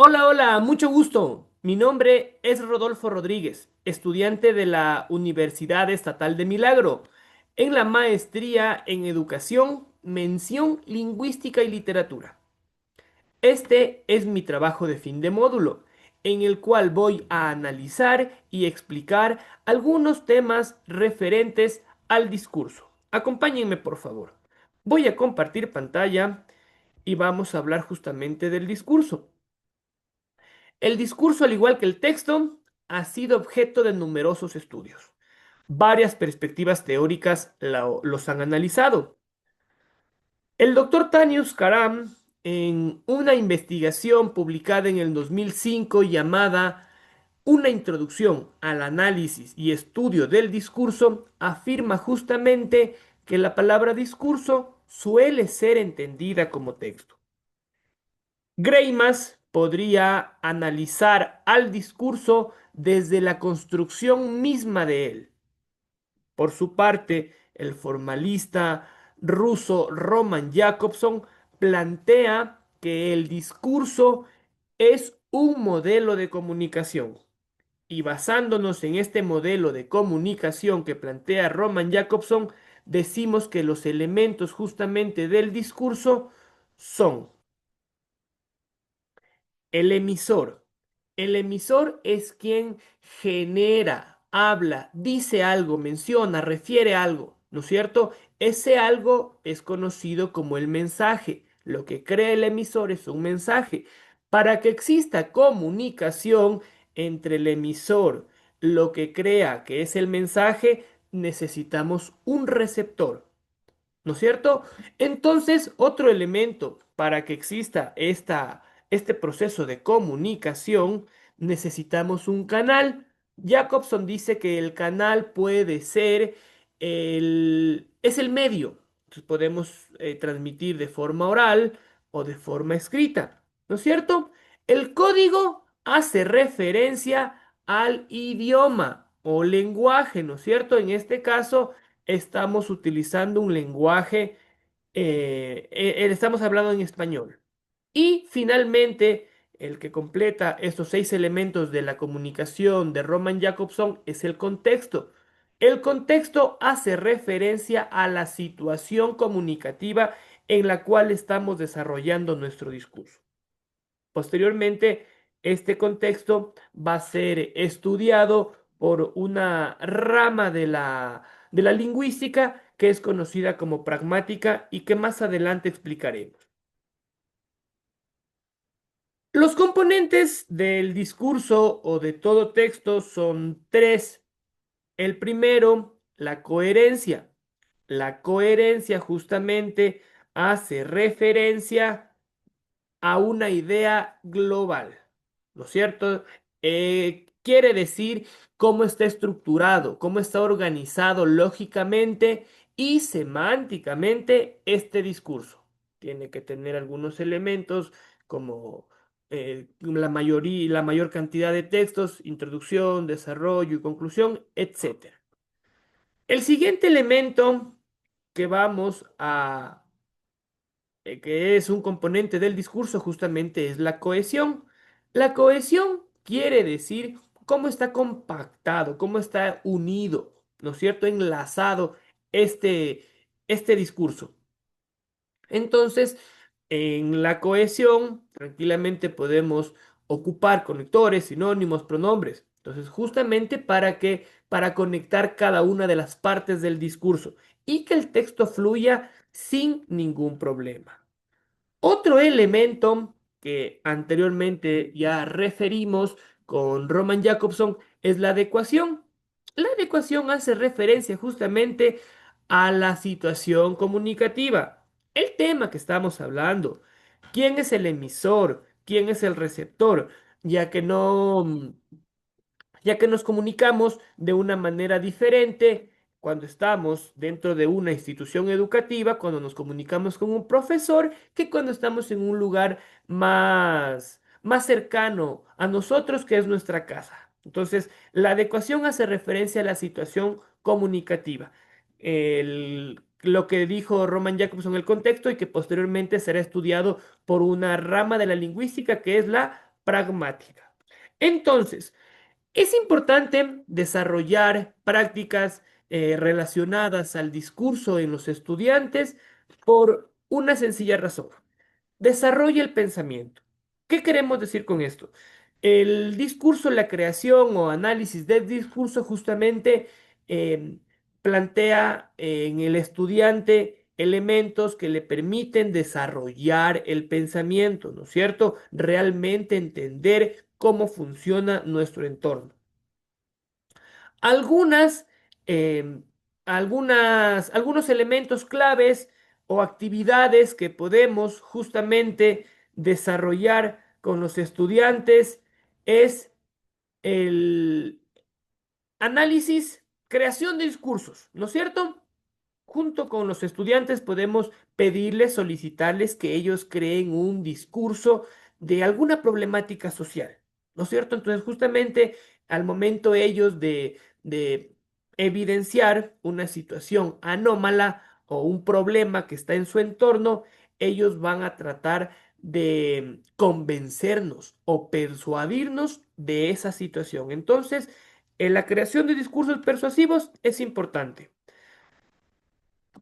Hola, hola, mucho gusto. Mi nombre es Rodolfo Rodríguez, estudiante de la Universidad Estatal de Milagro, en la maestría en Educación, mención Lingüística y Literatura. Este es mi trabajo de fin de módulo, en el cual voy a analizar y explicar algunos temas referentes al discurso. Acompáñenme, por favor. Voy a compartir pantalla y vamos a hablar justamente del discurso. El discurso, al igual que el texto, ha sido objeto de numerosos estudios. Varias perspectivas teóricas los han analizado. El doctor Tanius Karam, en una investigación publicada en el 2005 llamada Una introducción al análisis y estudio del discurso, afirma justamente que la palabra discurso suele ser entendida como texto. Greimas podría analizar al discurso desde la construcción misma de él. Por su parte, el formalista ruso Roman Jakobson plantea que el discurso es un modelo de comunicación. Y basándonos en este modelo de comunicación que plantea Roman Jakobson, decimos que los elementos justamente del discurso son el emisor. El emisor es quien genera, habla, dice algo, menciona, refiere algo, ¿no es cierto? Ese algo es conocido como el mensaje. Lo que crea el emisor es un mensaje. Para que exista comunicación entre el emisor, lo que crea que es el mensaje, necesitamos un receptor. ¿No es cierto? Entonces, otro elemento para que exista este proceso de comunicación, necesitamos un canal. Jacobson dice que el canal puede ser es el medio. Entonces, podemos transmitir de forma oral o de forma escrita. ¿No es cierto? El código hace referencia al idioma o lenguaje, ¿no es cierto? En este caso estamos utilizando un lenguaje, estamos hablando en español. Y finalmente, el que completa estos seis elementos de la comunicación de Roman Jakobson es el contexto. El contexto hace referencia a la situación comunicativa en la cual estamos desarrollando nuestro discurso. Posteriormente, este contexto va a ser estudiado por una rama de la lingüística que es conocida como pragmática y que más adelante explicaremos. Los componentes del discurso o de todo texto son tres. El primero, la coherencia. La coherencia justamente hace referencia a una idea global, ¿no es cierto? Quiere decir cómo está estructurado, cómo está organizado lógicamente y semánticamente este discurso. Tiene que tener algunos elementos como la mayor cantidad de textos, introducción, desarrollo y conclusión, etcétera. El siguiente elemento que vamos a que es un componente del discurso, justamente es la cohesión. La cohesión quiere decir cómo está compactado, cómo está unido, ¿no es cierto? Enlazado este, este discurso. Entonces, en la cohesión, tranquilamente podemos ocupar conectores, sinónimos, pronombres. Entonces, justamente para conectar cada una de las partes del discurso y que el texto fluya sin ningún problema. Otro elemento que anteriormente ya referimos con Roman Jakobson es la adecuación. La adecuación hace referencia justamente a la situación comunicativa. El tema que estamos hablando, quién es el emisor, quién es el receptor, ya que no ya que nos comunicamos de una manera diferente cuando estamos dentro de una institución educativa, cuando nos comunicamos con un profesor, que cuando estamos en un lugar más cercano a nosotros, que es nuestra casa. Entonces, la adecuación hace referencia a la situación comunicativa. Lo que dijo Roman Jakobson en el contexto y que posteriormente será estudiado por una rama de la lingüística que es la pragmática. Entonces, es importante desarrollar prácticas relacionadas al discurso en los estudiantes por una sencilla razón. Desarrolla el pensamiento. ¿Qué queremos decir con esto? El discurso, la creación o análisis del discurso justamente eh, plantea en el estudiante elementos que le permiten desarrollar el pensamiento, ¿no es cierto? Realmente entender cómo funciona nuestro entorno. Algunas, em, algunos elementos claves o actividades que podemos justamente desarrollar con los estudiantes es el análisis, creación de discursos, ¿no es cierto? Junto con los estudiantes podemos pedirles, solicitarles que ellos creen un discurso de alguna problemática social, ¿no es cierto? Entonces, justamente al momento ellos de evidenciar una situación anómala o un problema que está en su entorno, ellos van a tratar de convencernos o persuadirnos de esa situación. Entonces, en la creación de discursos persuasivos es importante.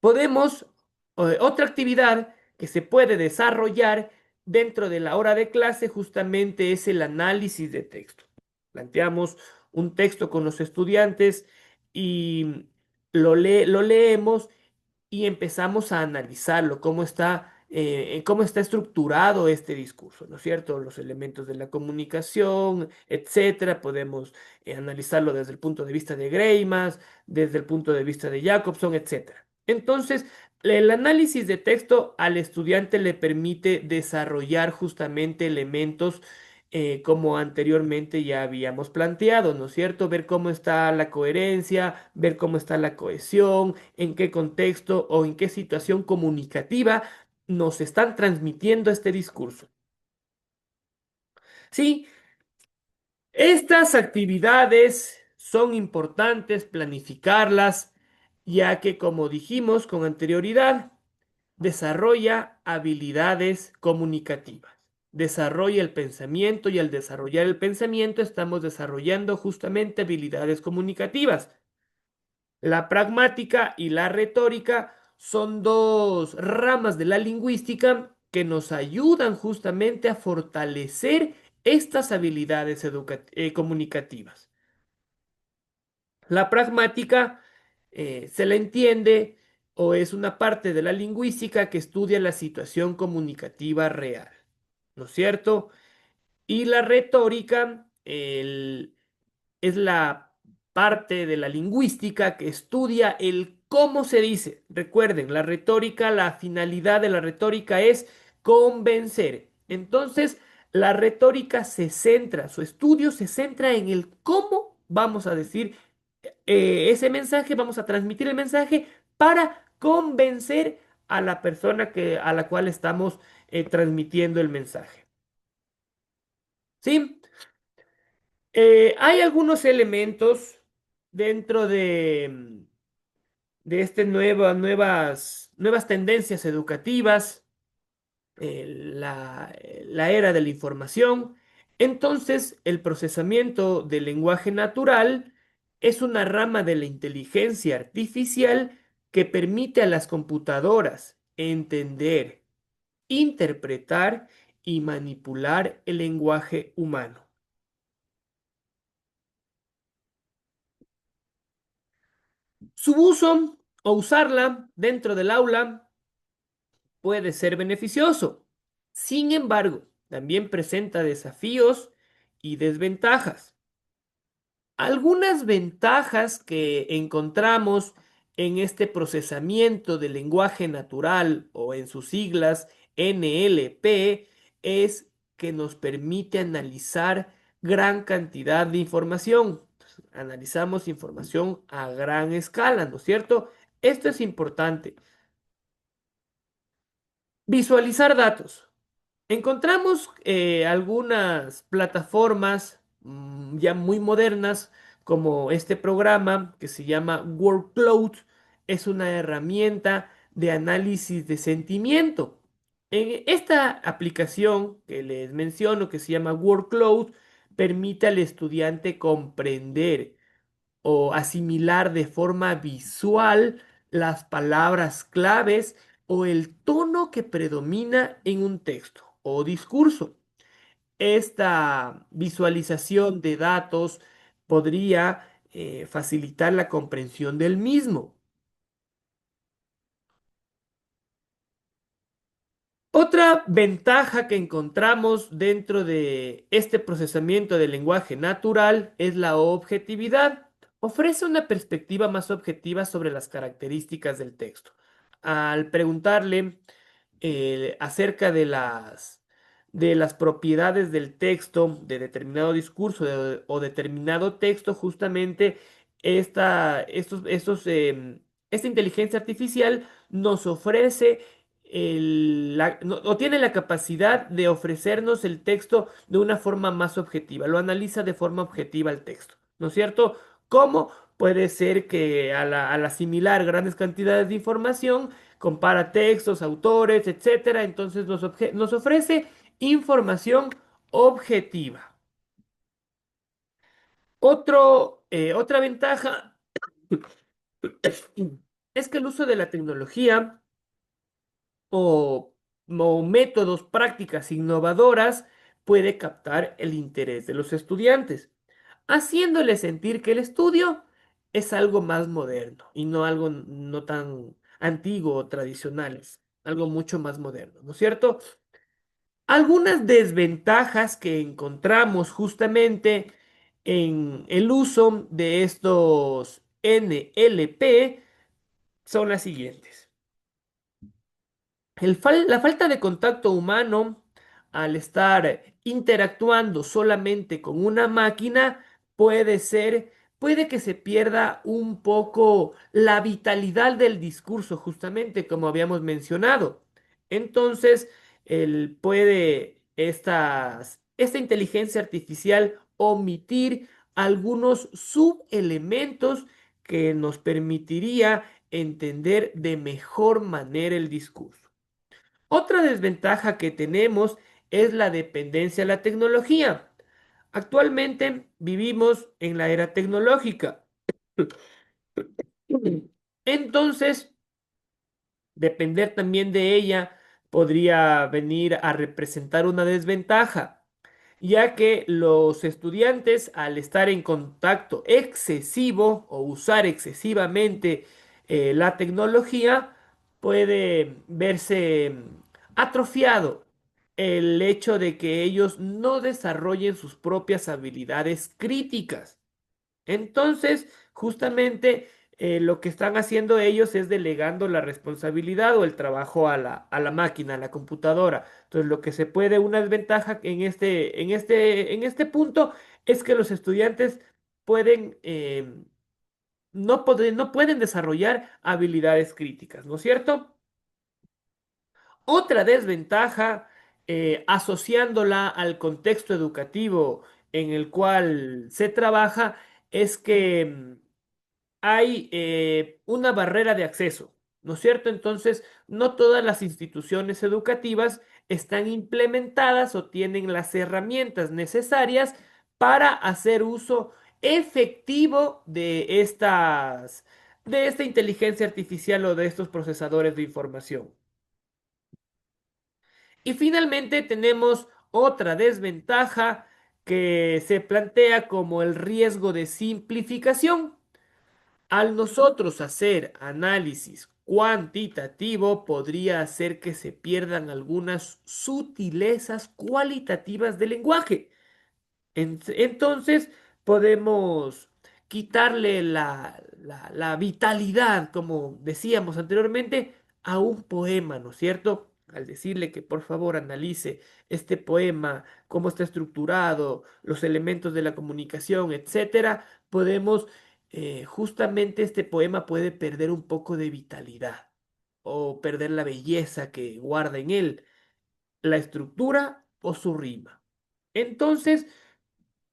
Podemos, otra actividad que se puede desarrollar dentro de la hora de clase justamente es el análisis de texto. Planteamos un texto con los estudiantes y lo leemos y empezamos a analizarlo, cómo está estructurado este discurso, ¿no es cierto? Los elementos de la comunicación, etcétera. Podemos analizarlo desde el punto de vista de Greimas, desde el punto de vista de Jacobson, etcétera. Entonces, el análisis de texto al estudiante le permite desarrollar justamente elementos como anteriormente ya habíamos planteado, ¿no es cierto? Ver cómo está la coherencia, ver cómo está la cohesión, en qué contexto o en qué situación comunicativa nos están transmitiendo este discurso. Sí, estas actividades son importantes planificarlas, ya que como dijimos con anterioridad, desarrolla habilidades comunicativas, desarrolla el pensamiento y al desarrollar el pensamiento estamos desarrollando justamente habilidades comunicativas. La pragmática y la retórica son dos ramas de la lingüística que nos ayudan justamente a fortalecer estas habilidades comunicativas. La pragmática se la entiende o es una parte de la lingüística que estudia la situación comunicativa real, ¿no es cierto? Y la retórica es la parte de la lingüística que estudia el cómo se dice. Recuerden, la retórica, la finalidad de la retórica es convencer. Entonces, la retórica se centra, su estudio se centra en el cómo vamos a decir ese mensaje, vamos a transmitir el mensaje para convencer a la persona a la cual estamos transmitiendo el mensaje. ¿Sí? Hay algunos elementos dentro de este nuevas tendencias educativas, la era de la información. Entonces, el procesamiento del lenguaje natural es una rama de la inteligencia artificial que permite a las computadoras entender, interpretar y manipular el lenguaje humano. Su uso o usarla dentro del aula puede ser beneficioso. Sin embargo, también presenta desafíos y desventajas. Algunas ventajas que encontramos en este procesamiento del lenguaje natural o en sus siglas NLP es que nos permite analizar gran cantidad de información. Analizamos información a gran escala, ¿no es cierto? Esto es importante. Visualizar datos. Encontramos algunas plataformas ya muy modernas como este programa que se llama Workload. Es una herramienta de análisis de sentimiento. En esta aplicación que les menciono, que se llama Workload, permite al estudiante comprender o asimilar de forma visual las palabras claves o el tono que predomina en un texto o discurso. Esta visualización de datos podría facilitar la comprensión del mismo. Otra ventaja que encontramos dentro de este procesamiento del lenguaje natural es la objetividad. Ofrece una perspectiva más objetiva sobre las características del texto. Al preguntarle acerca de las propiedades del texto, de determinado discurso o determinado texto, justamente esta inteligencia artificial nos ofrece o tiene la capacidad de ofrecernos el texto de una forma más objetiva, lo analiza de forma objetiva el texto, ¿no es cierto? ¿Cómo? Puede ser que al asimilar grandes cantidades de información, compara textos, autores, etcétera, entonces nos ofrece información objetiva. Otra ventaja es que el uso de la tecnología o, o métodos, prácticas innovadoras puede captar el interés de los estudiantes, haciéndoles sentir que el estudio es algo más moderno y no algo no tan antiguo o tradicional, es algo mucho más moderno, ¿no es cierto? Algunas desventajas que encontramos justamente en el uso de estos NLP son las siguientes. La falta de contacto humano al estar interactuando solamente con una máquina puede ser, puede que se pierda un poco la vitalidad del discurso, justamente como habíamos mencionado. Entonces, esta inteligencia artificial omitir algunos subelementos que nos permitiría entender de mejor manera el discurso. Otra desventaja que tenemos es la dependencia a la tecnología. Actualmente vivimos en la era tecnológica. Entonces, depender también de ella podría venir a representar una desventaja, ya que los estudiantes, al estar en contacto excesivo o usar excesivamente la tecnología, puede verse atrofiado el hecho de que ellos no desarrollen sus propias habilidades críticas. Entonces, justamente lo que están haciendo ellos es delegando la responsabilidad o el trabajo a la máquina, a la computadora. Entonces, lo que se puede, una desventaja en este punto es que los estudiantes pueden, no pueden desarrollar habilidades críticas, ¿no es cierto? Otra desventaja, asociándola al contexto educativo en el cual se trabaja, es que hay una barrera de acceso, ¿no es cierto? Entonces, no todas las instituciones educativas están implementadas o tienen las herramientas necesarias para hacer uso efectivo de esta inteligencia artificial o de estos procesadores de información. Y finalmente tenemos otra desventaja que se plantea como el riesgo de simplificación. Al nosotros hacer análisis cuantitativo, podría hacer que se pierdan algunas sutilezas cualitativas del lenguaje. Entonces podemos quitarle la vitalidad, como decíamos anteriormente, a un poema, ¿no es cierto? Al decirle que por favor analice este poema, cómo está estructurado, los elementos de la comunicación, etcétera, podemos, justamente este poema puede perder un poco de vitalidad o perder la belleza que guarda en él, la estructura o su rima. Entonces,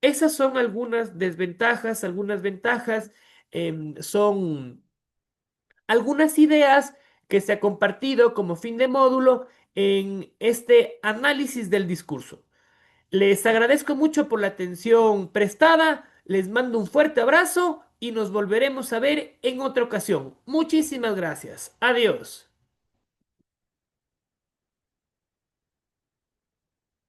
esas son algunas desventajas, algunas ventajas, son algunas ideas que se ha compartido como fin de módulo en este análisis del discurso. Les agradezco mucho por la atención prestada, les mando un fuerte abrazo y nos volveremos a ver en otra ocasión. Muchísimas gracias. Adiós.